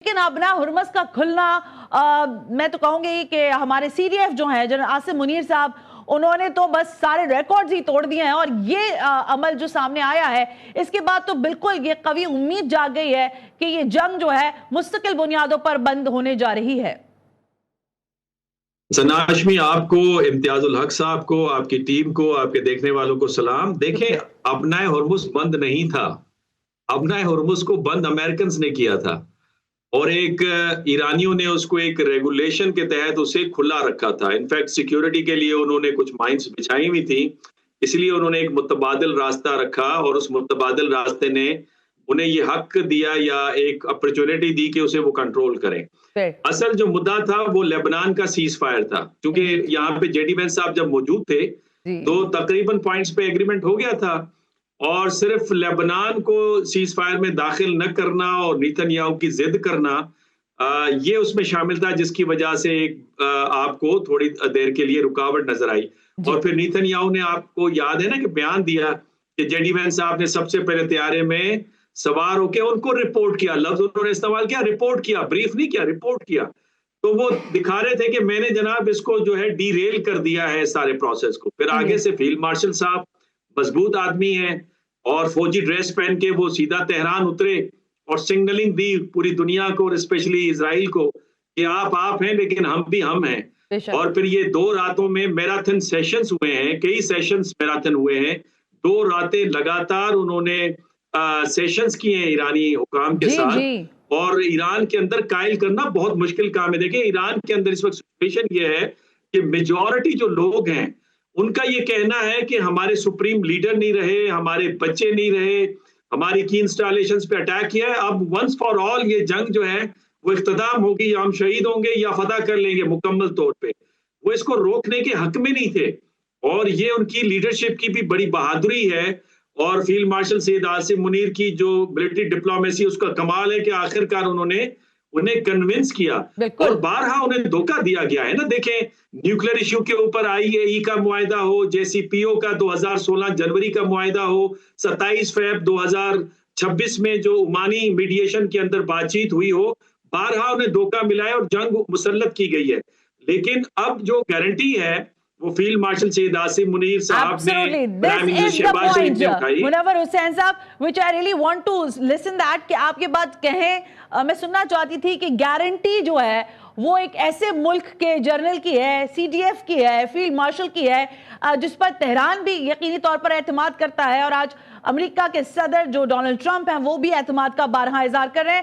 لیکن اب نا ہرمز کا کھلنا میں تو کہوں گی کہ ہمارے سی ڈی ایف جو ہیں جنرل عاصم منیر صاحب انہوں نے تو بس سارے ریکارڈز ہی توڑ دیے ہیں، اور یہ عمل جو سامنے آیا ہے اس کے بعد تو بالکل یہ قوی امید جاگ گئی ہے کہ یہ جنگ جو ہے مستقل بنیادوں پر بند ہونے جا رہی ہے۔ ثنا ہاشمی، آپ کو، امتیاز الحق صاحب کو، آپ کی ٹیم کو، آپ کے دیکھنے والوں کو سلام۔ دیکھیں، ابنائے ہرمز بند نہیں تھا، ابنائے ہرمز کو بند امریکنز نے کیا تھا، اور ایک ایرانیوں نے اس کو ایک ریگولیشن کے تحت اسے کھلا رکھا تھا۔ انفیکٹ سیکیورٹی کے لیے انہوں نے کچھ مائنز بچھائی ہوئی تھی، اس لیے انہوں نے ایک متبادل راستہ رکھا، اور اس متبادل راستے نے انہیں یہ حق دیا یا ایک اپرچونٹی دی کہ اسے وہ کنٹرول کریں۔ اصل جو مدعا تھا وہ لیبنان کا سیز فائر تھا، کیونکہ یہاں پہ جے ڈی وینس صاحب جب موجود تھے تو تقریباً پوائنٹس پہ ایگریمنٹ ہو گیا تھا، اور صرف لیبنان کو سیز فائر میں داخل نہ کرنا اور نیتن یاہو کی ضد کرنا یہ اس میں شامل تھا، جس کی وجہ سے آپ کو تھوڑی دیر کے لیے رکاوٹ نظر آئی۔ اور پھر نیتن یاہو نے، آپ کو یاد ہے نا کہ بیان دیا کہ جے ڈی وینس صاحب نے سب سے پہلے طیارے میں سوار ہو کے ان کو رپورٹ کیا، لفظ انہوں نے استعمال کیا، رپورٹ کیا، بریف نہیں کیا، رپورٹ کیا۔ تو وہ دکھا رہے تھے کہ میں نے جناب اس کو جو ہے ڈی ریل کر دیا ہے سارے پروسیس کو۔ پھر آگے سے فیلڈ مارشل صاحب مضبوط آدمی ہیں، اور فوجی ڈریس پہن کے وہ سیدھا تہران اترے اور سگنلنگ دی پوری دنیا کو، اور اسپیشلی اسرائیل کو، کہ آپ ہیں لیکن ہم بھی ہم ہیں۔ اور پھر یہ 2 راتوں میں میراتھن سیشنز ہوئے ہیں، کئی سیشنز میراتھن ہوئے ہیں، 2 راتیں لگاتار انہوں نے سیشنز کیے ہیں ایرانی حکام کے ساتھ، اور ایران کے اندر قائل کرنا بہت مشکل کام ہے۔ دیکھیں، ایران کے اندر اس وقت سچویشن یہ ہے کہ میجورٹی جو لوگ ہیں ان کا یہ کہنا ہے کہ ہمارے سپریم لیڈر نہیں رہے، ہمارے بچے نہیں رہے، ہماری کی انسٹالیشنز پہ اٹیک کیا ہے، اب ونس فار آل یہ جنگ جو ہے وہ اختتام ہوگی، یا ہم شہید ہوں گے یا فتح کر لیں گے مکمل طور پہ۔ وہ اس کو روکنے کے حق میں نہیں تھے، اور یہ ان کی لیڈرشپ کی بھی بڑی بہادری ہے، اور فیلڈ مارشل سید عاصم منیر کی جو ملٹری ڈپلومیسی، اس کا کمال ہے کہ آخر کار انہوں نے انہیں کنونس کیا، اور بارہا انہیں دھوکہ دیا گیا ہے نا۔ دیکھیں، نیوکلیر ایشو کے اوپر IAEA کا معاہدہ ہو، JCPO کا 2016 جنوری کا معاہدہ ہو، 27 فیب 2026 میں جو عمانی میڈیشن کے اندر بات چیت ہوئی ہو، بارہا انہیں دھوکہ ملا ہے اور جنگ مسلط کی گئی ہے۔ لیکن اب جو گارنٹی ہے وہ فیلڈ مارشل سید عاصم منیر صاحب نے، پرائم منسٹر شہباز شریف نے اٹھائی۔ منور حسین صاحب، which I really want to listen that، کہ آپ یہ بات کہیں، میں سننا چاہتی تھی کہ گارنٹی جو ہے وہ ایک ایسے ملک کے جنرل کی ہے، CDF کی ہے، فیلڈ مارشل کی ہے، جس پر تہران بھی یقینی طور پر اعتماد کرتا ہے، اور آج امریکہ کے صدر جو ڈونلڈ ٹرمپ ہیں وہ بھی اعتماد کا بارہا اظہار کر رہے ہیں۔